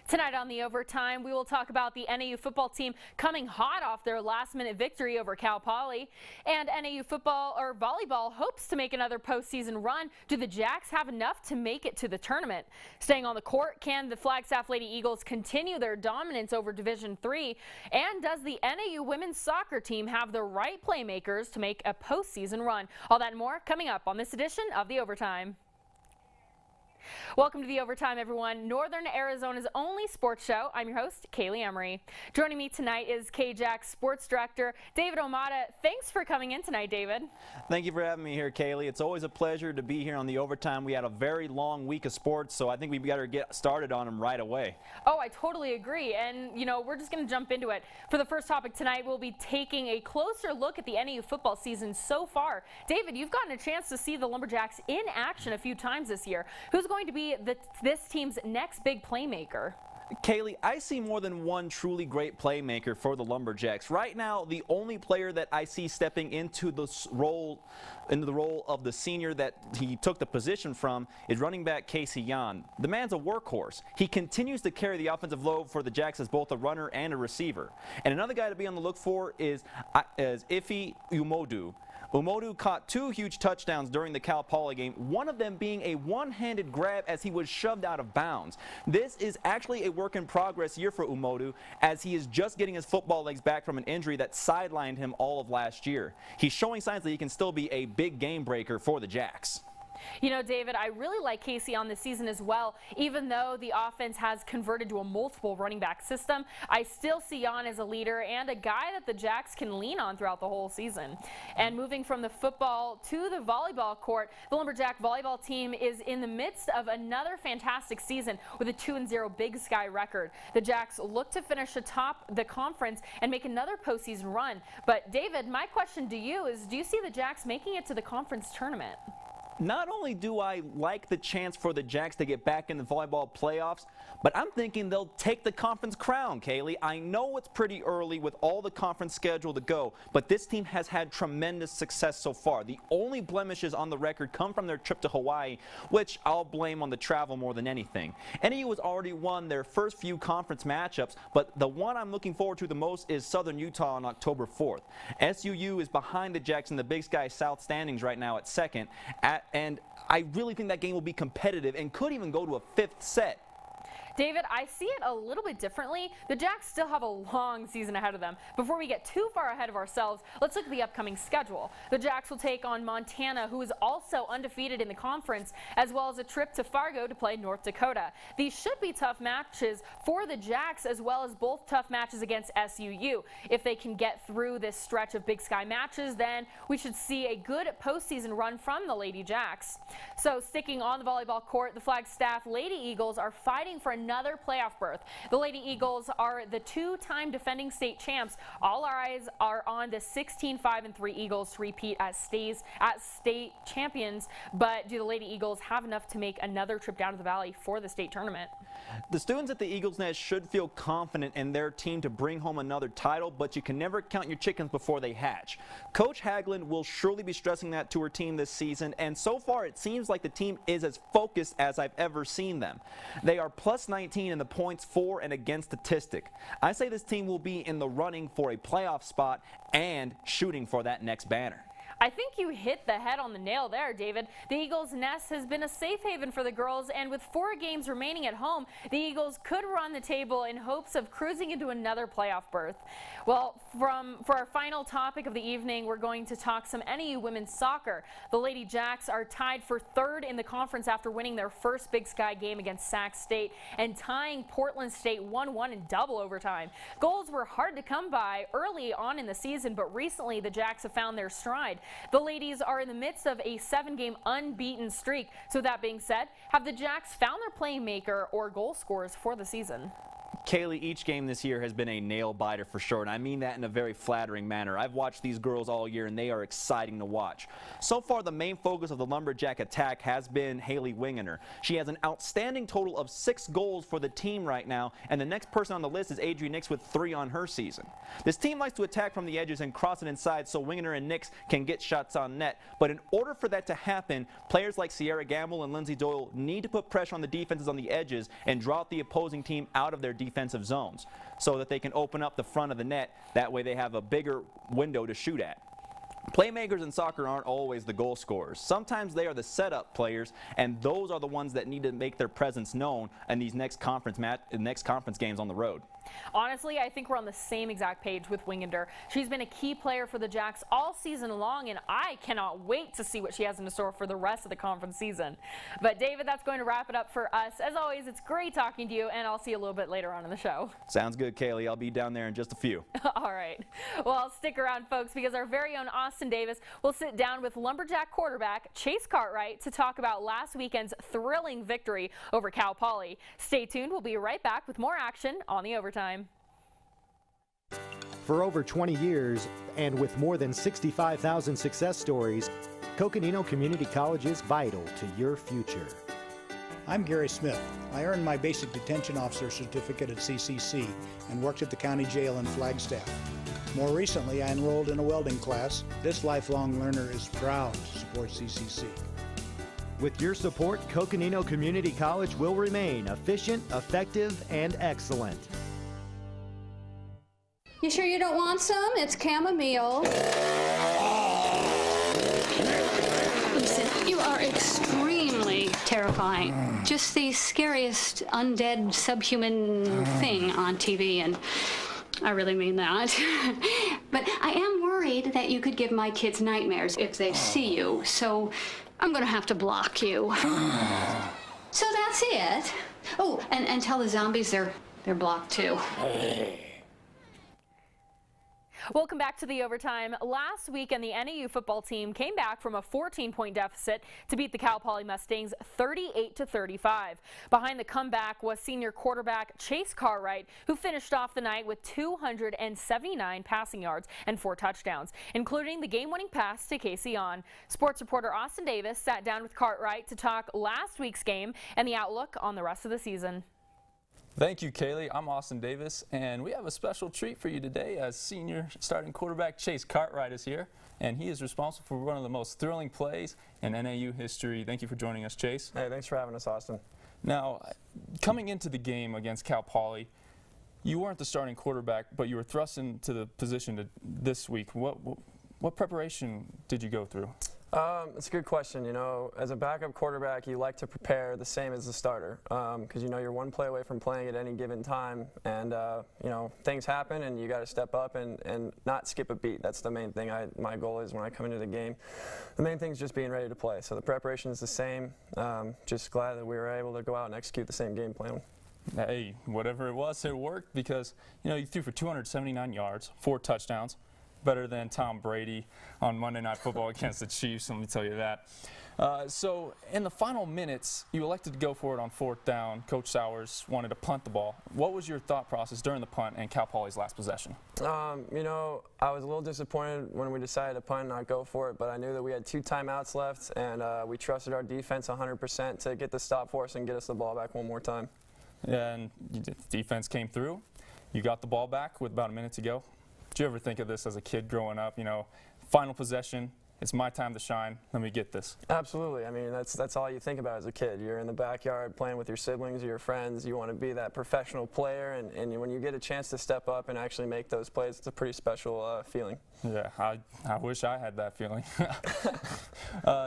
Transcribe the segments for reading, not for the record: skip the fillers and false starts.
Tonight on the Overtime, we will talk about the NAU football team coming hot off their last-minute victory over Cal Poly. And NAU football or volleyball hopes to make another postseason run. Do the Jacks have enough to make it to the tournament? Staying on the court, can the Flagstaff Lady Eagles continue their dominance over Division III? And does the NAU women's soccer team have the right playmakers to make a postseason run? All that and more coming up on this edition of the Overtime. Welcome to the Overtime, everyone. Northern Arizona's only sports show. I'm your host, Kaleigh Emery. Joining me tonight is KJAX Sports Director David Ahumada. Thanks for coming in tonight, David. Thank you for having me here, Kaleigh. It's always a pleasure to be here on the Overtime. We had a very long week of sports, so I think we better get started on them right away. Oh, I totally agree. And, we're just going to jump into it. For the first topic tonight, we'll be taking a closer look at the NAU football season so far. David, you've gotten a chance to see the Lumberjacks in action a few times this year. Who's going to be this team's next big playmaker? Kaleigh, I see more than one truly great playmaker for the Lumberjacks. Right now, the only player that I see stepping into the role of the senior that he took the position from is running back Casey Yan. The man's a workhorse. He continues to carry the offensive load for the Jacks as both a runner and a receiver. And another guy to be on the look for is Ife Umodu. Umodu caught two huge touchdowns during the Cal Poly game, one of them being a one-handed grab as he was shoved out of bounds. This is actually a work in progress year for Umodu, as he is just getting his football legs back from an injury that sidelined him all of last year. He's showing signs that he can still be a big game breaker for the Jacks. David, I really like Casey on this season as well. Even though the offense has converted to a multiple running back system, I still see Jan as a leader and a guy that the Jacks can lean on throughout the whole season. And moving from the football to the volleyball court, the Lumberjack volleyball team is in the midst of another fantastic season with a 2-0 Big Sky record. The Jacks look to finish atop the conference and make another postseason run. But David, my question to you is, do you see the Jacks making it to the conference tournament? Not only do I like the chance for the Jacks to get back in the volleyball playoffs, but I'm thinking they'll take the conference crown, Kaleigh. I know it's pretty early with all the conference schedule to go, but this team has had tremendous success so far. The only blemishes on the record come from their trip to Hawaii, which I'll blame on the travel more than anything. NAU has already won their first few conference matchups, but the one I'm looking forward to the most is Southern Utah on October 4th. SUU is behind the Jacks in the Big Sky South standings right now at second, and I really think that game will be competitive and could even go to a fifth set. David, I see it a little bit differently. The Jacks still have a long season ahead of them. Before we get too far ahead of ourselves, let's look at the upcoming schedule. The Jacks will take on Montana, who is also undefeated in the conference, as well as a trip to Fargo to play North Dakota. These should be tough matches for the Jacks, as well as both tough matches against SUU. If they can get through this stretch of Big Sky matches, then we should see a good postseason run from the Lady Jacks. So sticking on the volleyball court, the Flagstaff Lady Eagles are fighting for another playoff berth. The Lady Eagles are the two-time defending state champs. All our eyes are on the 16-5-3 Eagles to repeat as state champions. But do the Lady Eagles have enough to make another trip down to the valley for the state tournament? The students at the Eagles Nest should feel confident in their team to bring home another title, but you can never count your chickens before they hatch. Coach Haglund will surely be stressing that to her team this season, and so far it seems like the team is as focused as I've ever seen them. They are plus 19 in the points for and against statistic. I say this team will be in the running for a playoff spot and shooting for that next banner. I think you hit the head on the nail there, David. The Eagles' Nest has been a safe haven for the girls, and with 4 games remaining at home, the Eagles could run the table in hopes of cruising into another playoff berth. Well, for our final topic of the evening, we're going to talk some NAU women's soccer. The Lady Jacks are tied for 3rd in the conference after winning their first Big Sky game against Sac State and tying Portland State 1-1 in double overtime. Goals were hard to come by early on in the season, but recently the Jacks have found their stride. The ladies are in the midst of a 7-game unbeaten streak. So that being said, have the Jacks found their playmaker or goal scorers for the season? Kaleigh, each game this year has been a nail-biter for sure, and I mean that in a very flattering manner. I've watched these girls all year, and they are exciting to watch. So far, the main focus of the Lumberjack attack has been Haley Wingener. She has an outstanding total of 6 goals for the team right now, and the next person on the list is Adrienne Nix with 3 on her season. This team likes to attack from the edges and cross it inside so Wingener and Nix can get shots on net, but in order for that to happen, players like Sierra Gamble and Lindsay Doyle need to put pressure on the defenses on the edges and draw out the opposing team out of their defensive zones so that they can open up the front of the net. That way they have a bigger window to shoot at. Playmakers in soccer aren't always the goal scorers. Sometimes they are the setup players, and those are the ones that need to make their presence known in these next conference games on the road. Honestly, I think we're on the same exact page with Wingener. She's been a key player for the Jacks all season long, and I cannot wait to see what she has in store for the rest of the conference season. But David, that's going to wrap it up for us. As always, it's great talking to you, and I'll see you a little bit later on in the show. Sounds good, Kaleigh. I'll be down there in just a few. All right. Well, stick around, folks, because our very own Austin Davis will sit down with Lumberjack quarterback Chase Cartwright to talk about last weekend's thrilling victory over Cal Poly. Stay tuned. We'll be right back with more action on the Overtime. For over 20 years, and with more than 65,000 success stories, Coconino Community College is vital to your future. I'm Gary Smith. I earned my basic detention officer certificate at CCC and worked at the county jail in Flagstaff. More recently, I enrolled in a welding class. This lifelong learner is proud to support CCC. With your support, Coconino Community College will remain efficient, effective, and excellent. You sure you don't want some? It's chamomile. Listen, you are extremely terrifying. Just the scariest undead subhuman thing on TV, and I really mean that. But I am worried that you could give my kids nightmares if they see you, so I'm gonna have to block you. So that's it. Oh, and tell the zombies they're blocked too. Welcome back to the Overtime. Last weekend, the NAU football team came back from a 14-point deficit to beat the Cal Poly Mustangs 38-35. Behind the comeback was senior quarterback Chase Cartwright, who finished off the night with 279 passing yards and 4 touchdowns, including the game-winning pass to Casey On. Sports reporter Austin Davis sat down with Cartwright to talk last week's game and the outlook on the rest of the season. Thank you, Kaleigh. I'm Austin Davis, and we have a special treat for you today as senior starting quarterback Chase Cartwright is here, and he is responsible for one of the most thrilling plays in NAU history. Thank you for joining us, Chase. Hey, thanks for having us, Austin. Now, coming into the game against Cal Poly, you weren't the starting quarterback, but you were thrust into the position this week. What preparation did you go through? It's a good question. You know, as a backup quarterback, you like to prepare the same as the starter because you know you're one play away from playing at any given time, and you know things happen, and you got to step up and not skip a beat. That's the main thing. My goal is when I come into the game, the main thing is just being ready to play. So the preparation is the same. Just glad that we were able to go out and execute the same game plan. Hey, whatever it was, it worked because you know you threw for 279 yards, 4 touchdowns. Better than Tom Brady on Monday Night Football against the Chiefs, let me tell you that. So in the final minutes, you elected to go for it on 4th down. Coach Sowers wanted to punt the ball. What was your thought process during the punt and Cal Poly's last possession? You know, I was a little disappointed when we decided to punt and not go for it, but I knew that we had 2 timeouts left, and we trusted our defense 100% to get the stop for us and get us the ball back one more time. And defense came through. You got the ball back with about a minute to go. Did you ever think of this as a kid growing up, you know, final possession, it's my time to shine, let me get this? Absolutely. I mean, that's all you think about as a kid. You're in the backyard playing with your siblings or your friends. You want to be that professional player, and when you get a chance to step up and actually make those plays, it's a pretty special feeling. Yeah, I wish I had that feeling.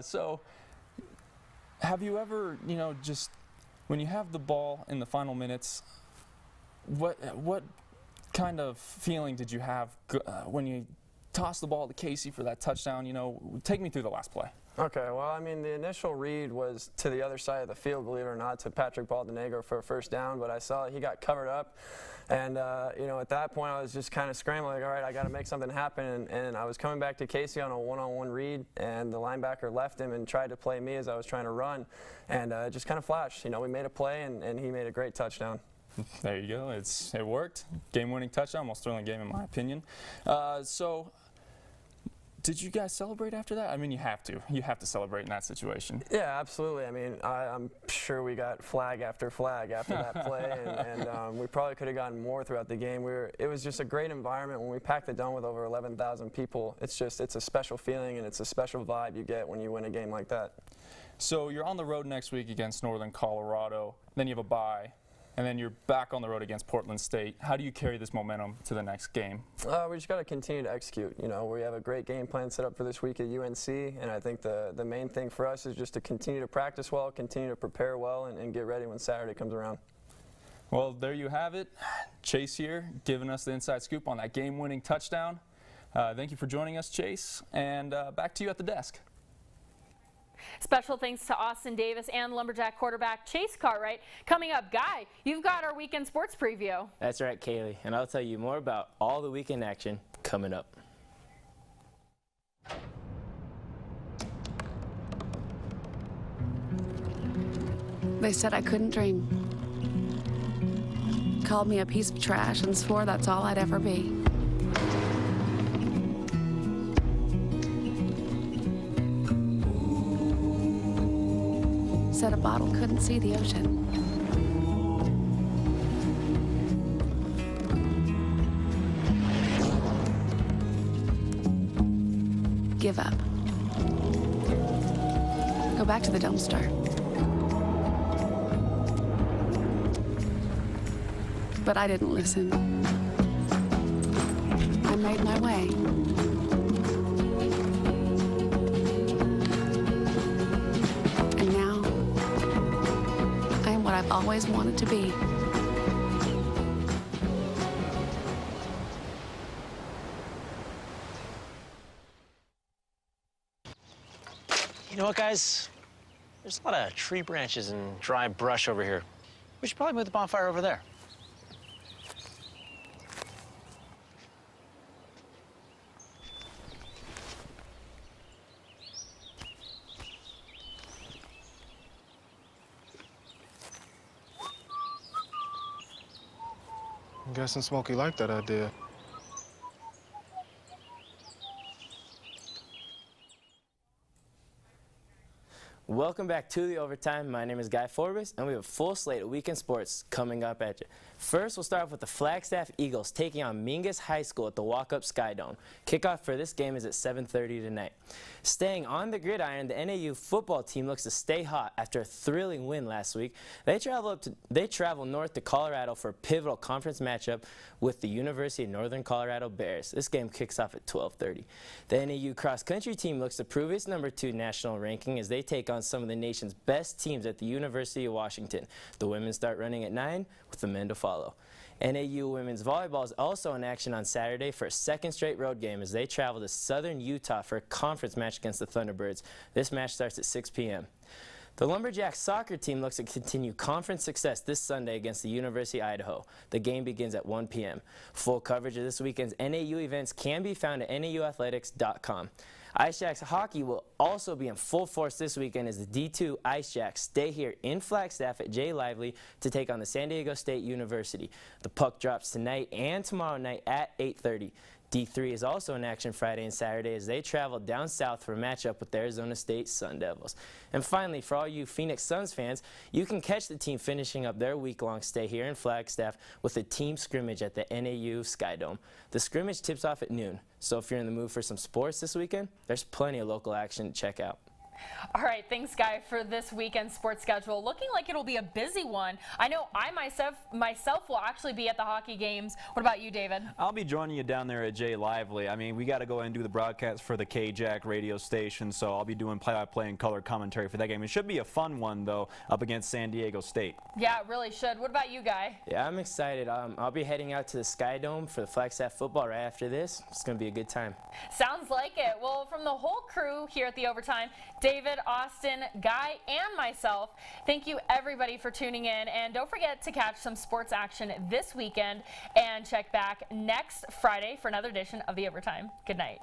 So have you ever, you know, just when you have the ball in the final minutes, what kind of feeling did you have when you tossed the ball to Casey for that touchdown? You know, take me through the last play. Okay, well, I mean, the initial read was to the other side of the field, believe it or not, to Patrick Baldonegro for a 1st down, but I saw he got covered up, and, you know, at that point I was just kind of scrambling, like, all right, I got to make something happen, and I was coming back to Casey on a one-on-one read, and the linebacker left him and tried to play me as I was trying to run, and it just kind of flashed. You know, we made a play, and he made a great touchdown. There you go. It worked. Game-winning touchdown, most thrilling game in my opinion. So, did you guys celebrate after that? I mean, you have to. You have to celebrate in that situation. Yeah, absolutely. I mean, I'm sure we got flag after that play, and we probably could have gotten more throughout the game. It was just a great environment. When we packed the dome with over 11,000 people, it's a special feeling and it's a special vibe you get when you win a game like that. So you're on the road next week against Northern Colorado, then you have a bye, and then you're back on the road against Portland State. How do you carry this momentum to the next game? We just got to continue to execute. You know, we have a great game plan set up for this week at UNC, and I think the main thing for us is just to continue to practice well, continue to prepare well, and get ready when Saturday comes around. Well, there you have it. Chase here, giving us the inside scoop on that game-winning touchdown. Thank you for joining us, Chase, and back to you at the desk. Special thanks to Austin Davis and Lumberjack quarterback Chase Cartwright. Coming up, Guy, you've got our weekend sports preview. That's right, Kaleigh, and I'll tell you more about all the weekend action coming up. They said I couldn't dream. Called me a piece of trash and swore that's all I'd ever be. Said a bottle couldn't see the ocean. Give up. Go back to the dumpster. But I didn't listen. I made my way. And now, I am what I've always wanted to be. You know what, guys? There's a lot of tree branches and dry brush over here. We should probably move the bonfire over there. I'm guessing Smokey liked that idea. Welcome back to the Overtime. My name is Guy Forbis, and we have a full slate of weekend sports coming up at you. First, we'll start off with the Flagstaff Eagles taking on Mingus High School at the Walk-Up Sky Dome. Kickoff for this game is at 7:30 tonight. Staying on the gridiron, the NAU football team looks to stay hot after a thrilling win last week. They travel north to Colorado for a pivotal conference matchup with the University of Northern Colorado Bears. This game kicks off at 12:30. The NAU Cross Country team looks to prove its #2 national ranking as they take on some of the nation's best teams at the University of Washington. The women start running at 9, with the men to follow. NAU Women's Volleyball is also in action on Saturday for a second straight road game as they travel to southern Utah for a conference match against the Thunderbirds. This match starts at 6 p.m. The Lumberjack soccer team looks to continue conference success this Sunday against the University of Idaho. The game begins at 1 p.m. Full coverage of this weekend's NAU events can be found at nauathletics.com. Ice Jacks hockey will also be in full force this weekend as the D2 Ice Jacks stay here in Flagstaff at J. Lively to take on the San Diego State University. The puck drops tonight and tomorrow night at 8:30. D3 is also in action Friday and Saturday as they travel down south for a matchup with the Arizona State Sun Devils. And finally, for all you Phoenix Suns fans, you can catch the team finishing up their week-long stay here in Flagstaff with a team scrimmage at the NAU Sky Dome. The scrimmage tips off at noon, so if you're in the mood for some sports this weekend, there's plenty of local action to check out. All right, thanks, Guy, for this weekend sports schedule. Looking like it'll be a busy one. I know I myself will actually be at the hockey games. What about you, David? I'll be joining you down there at J. Lively. I mean, we got to go and do the broadcast for the KJAC radio station, so I'll be doing play-by-play and color commentary for that game. It should be a fun one, though, up against San Diego State. Yeah, it really should. What about you, Guy? Yeah, I'm excited. I'll be heading out to the Sky Dome for the Flagstaff football right after this. It's going to be a good time. Sounds like it. Well, from the whole crew here at the Overtime, David, Austin, Guy, and myself, thank you everybody for tuning in, and don't forget to catch some sports action this weekend and check back next Friday for another edition of the Overtime. Good night.